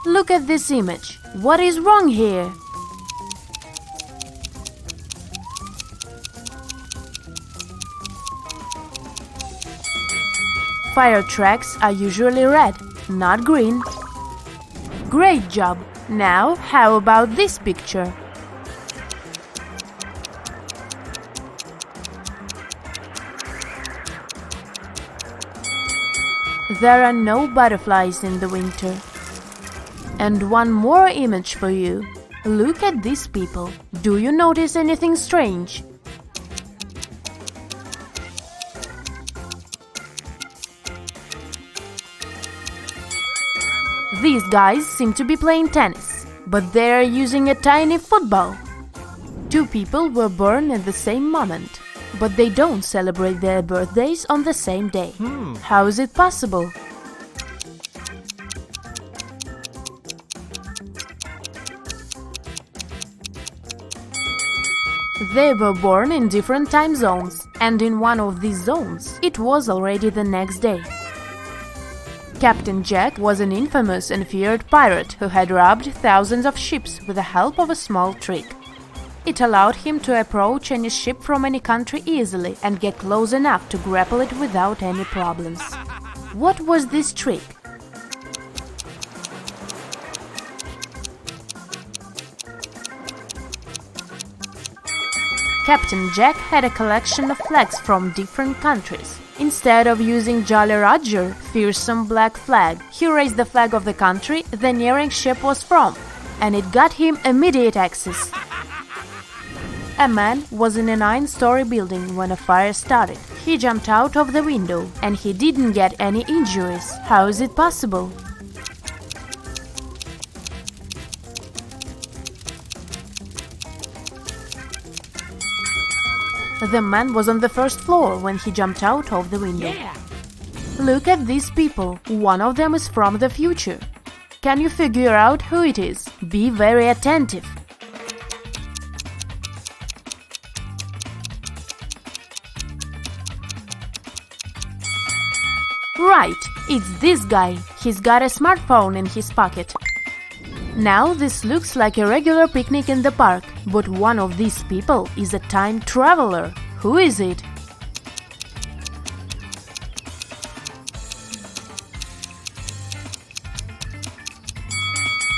Look at this image. What is wrong here? Fire tracks are usually red, not green. Great job! Now, how about this picture? There are no butterflies in the winter. And one more image for you. Look at these people. Do you notice anything strange? These guys seem to be playing tennis, but they are using a tiny football. Two people were born at the same moment, but they don't celebrate their birthdays on the same day. How is it possible? They were born in different time zones, and in one of these zones, it was already the next day. Captain Jack was an infamous and feared pirate who had robbed thousands of ships with the help of a small trick. It allowed him to approach any ship from any country easily and get close enough to grapple it without any problems. What was this trick? Captain Jack had a collection of flags from different countries. Instead of using Jolly Roger, fearsome black flag, he raised the flag of the country the nearing ship was from, and it got him immediate access. A man was in a 9-story building when a fire started. He jumped out of the window, and he didn't get any injuries. How is it possible? The man was on the first floor when he jumped out of the window. Look at these people. One of them is from the future. Can you figure out who it is? Be very attentive. Right, it's this guy. He's got a smartphone in his pocket. Now this looks like a regular picnic in the park, but one of these people is a time traveler. Who is it?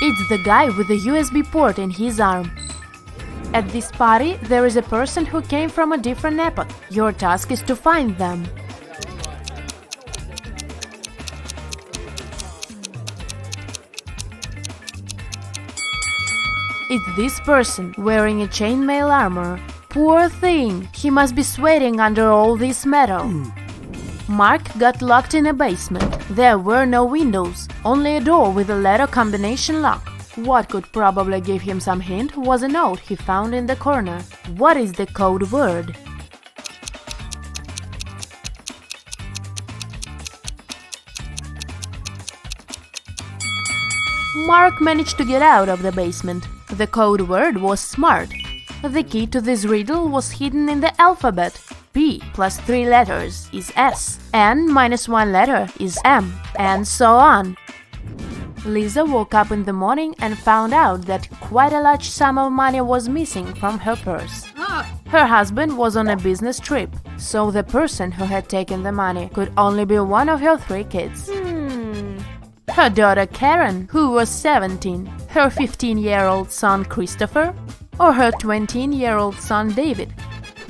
It's the guy with the USB port in his arm. At this party, there is a person who came from a different epoch. Your task is to find them. It's this person wearing a chainmail armor. Poor thing, he must be sweating under all this metal. Mark got locked in a basement. There were no windows, only a door with a letter combination lock. What could probably give him some hint was a note he found in the corner. What is the code word? Mark managed to get out of the basement. The code word was SMART. The key to this riddle was hidden in the alphabet. P plus 3 letters is S, N minus 1 letter is M, and so on. Lisa woke up in the morning and found out that quite a large sum of money was missing from her purse. Her husband was on a business trip, so the person who had taken the money could only be one of her 3 kids. Her daughter Karen, who was 17, her 15-year-old son Christopher, or her 20-year-old son David.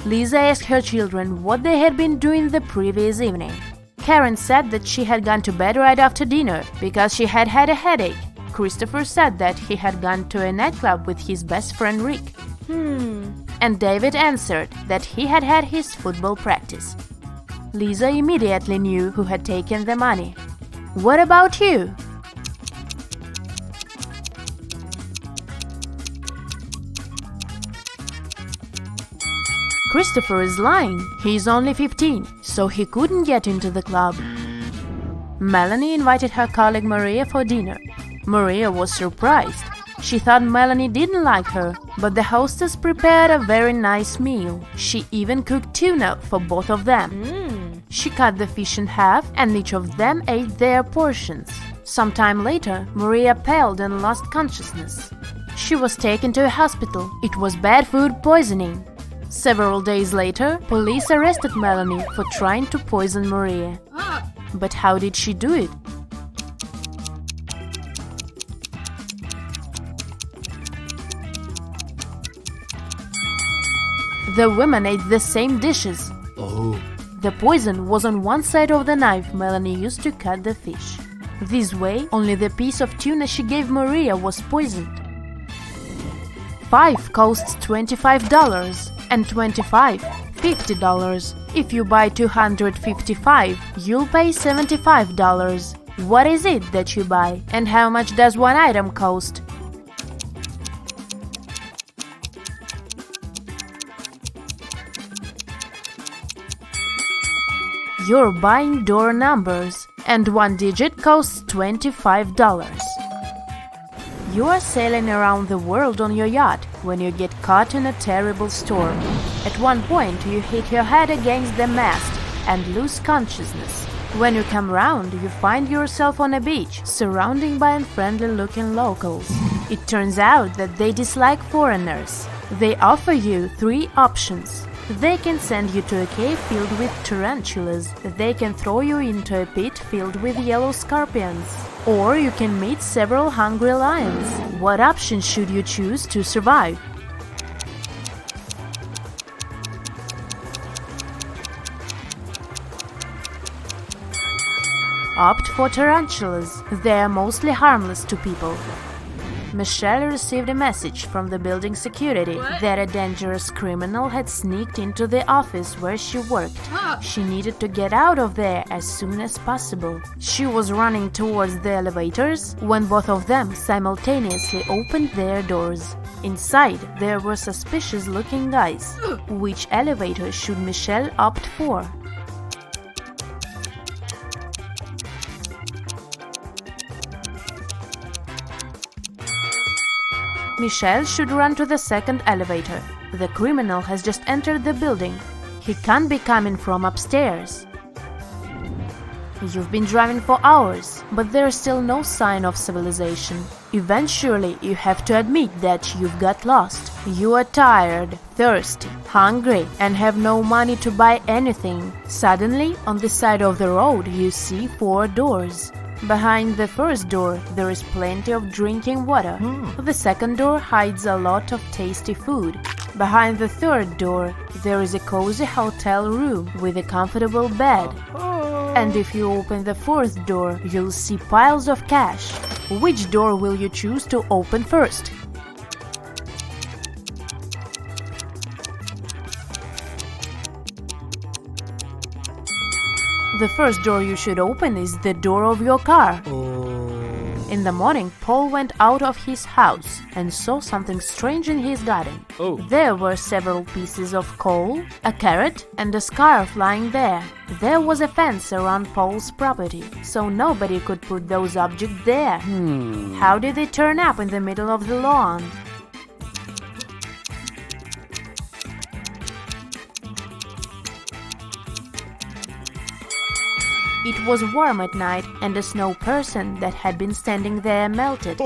Lisa asked her children what they had been doing the previous evening. Karen said that she had gone to bed right after dinner because she had had a headache. Christopher said that he had gone to a nightclub with his best friend Rick. And David answered that he had had his football practice. Lisa immediately knew who had taken the money. What about you? Christopher is lying. He is only 15, so he couldn't get into the club. Melanie invited her colleague Maria for dinner. Maria was surprised. She thought Melanie didn't like her, but the hostess prepared a very nice meal. She even cooked tuna for both of them. She cut the fish in half, and each of them ate their portions. Sometime later, Maria paled and lost consciousness. She was taken to a hospital. It was bad food poisoning. Several days later, police arrested Melanie for trying to poison Maria. But how did she do it? The women ate the same dishes. Oh. The poison was on one side of the knife Melanie used to cut the fish. This way, only the piece of tuna she gave Maria was poisoned. 5 costs $25 and 25 $50. If you buy 255, you'll pay $75. What is it that you buy, and how much does one item cost? You're buying door numbers, and one digit costs $25. You are sailing around the world on your yacht when you get caught in a terrible storm. At one point, you hit your head against the mast and lose consciousness. When you come round, you find yourself on a beach, surrounded by unfriendly-looking locals. It turns out that they dislike foreigners. They offer you 3 options. They can send you to a cave filled with tarantulas. They can throw you into a pit filled with yellow scorpions. Or you can meet several hungry lions. What option should you choose to survive? Opt for tarantulas. They are mostly harmless to people. Michelle received a message from the building security that a dangerous criminal had sneaked into the office where she worked. She needed to get out of there as soon as possible. She was running towards the elevators when both of them simultaneously opened their doors. Inside, there were suspicious-looking guys. Which elevator should Michelle opt for? Michelle should run to the second elevator. The criminal has just entered the building. He can't be coming from upstairs. You've been driving for hours, but there's still no sign of civilization. Eventually, you have to admit that you've got lost. You are tired, thirsty, hungry, and have no money to buy anything. Suddenly, on the side of the road, you see 4 doors. Behind the first door, there is plenty of drinking water. The second door hides a lot of tasty food. Behind the third door, there is a cozy hotel room with a comfortable bed. And if you open the fourth door, you'll see piles of cash. Which door will you choose to open first? The first door you should open is the door of your car. In the morning, Paul went out of his house and saw something strange in his garden. There were several pieces of coal, a carrot, and a scarf lying there. There was a fence around Paul's property, so nobody could put those objects there. How did they turn up in the middle of the lawn? It was warm at night, and a snow person that had been standing there melted.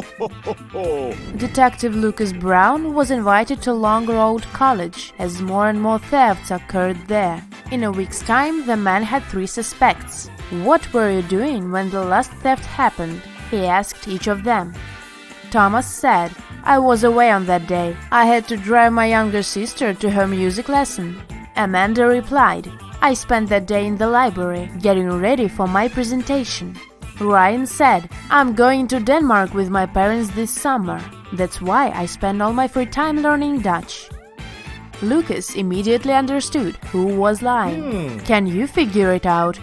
Detective Lucas Brown was invited to Long Road College, as more and more thefts occurred there. In a week's time, the man had 3 suspects. "What were you doing when the last theft happened?" he asked each of them. Thomas said, "I was away on that day. I had to drive my younger sister to her music lesson." Amanda replied, "I spent that day in the library, getting ready for my presentation." Ryan said, "I'm going to Denmark with my parents this summer. That's why I spend all my free time learning Dutch." Lucas immediately understood who was lying. Can you figure it out?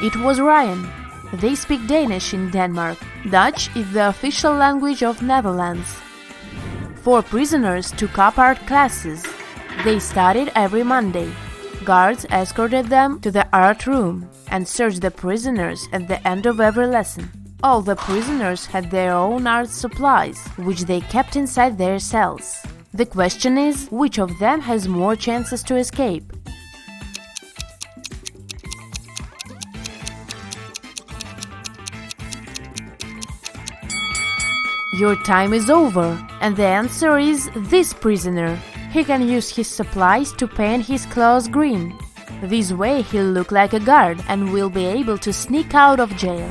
It was Ryan. They speak Danish in Denmark. Dutch is the official language of Netherlands. 4 prisoners took up art classes. They studied every Monday. Guards escorted them to the art room and searched the prisoners at the end of every lesson. All the prisoners had their own art supplies, which they kept inside their cells. The question is, which of them has more chances to escape? Your time is over, and the answer is this prisoner. He can use his supplies to paint his clothes green. This way he'll look like a guard and will be able to sneak out of jail.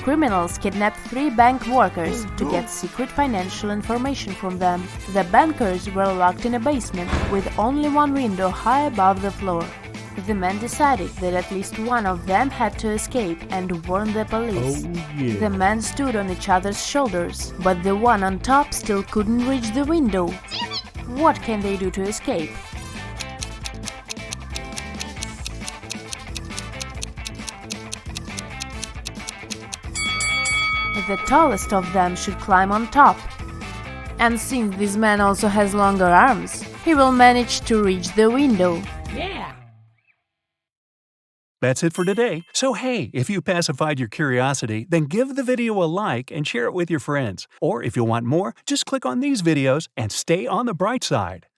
Criminals kidnapped 3 bank workers to get secret financial information from them. The bankers were locked in a basement with only one window high above the floor. The men decided that at least one of them had to escape and warn the police. The men stood on each other's shoulders, but the one on top still couldn't reach the window. What can they do to escape? The tallest of them should climb on top. And since this man also has longer arms, he will manage to reach the window. Yeah! That's it for today. So hey, if you pacified your curiosity, then give the video a like and share it with your friends. Or if you want more, just click on these videos and stay on the bright side.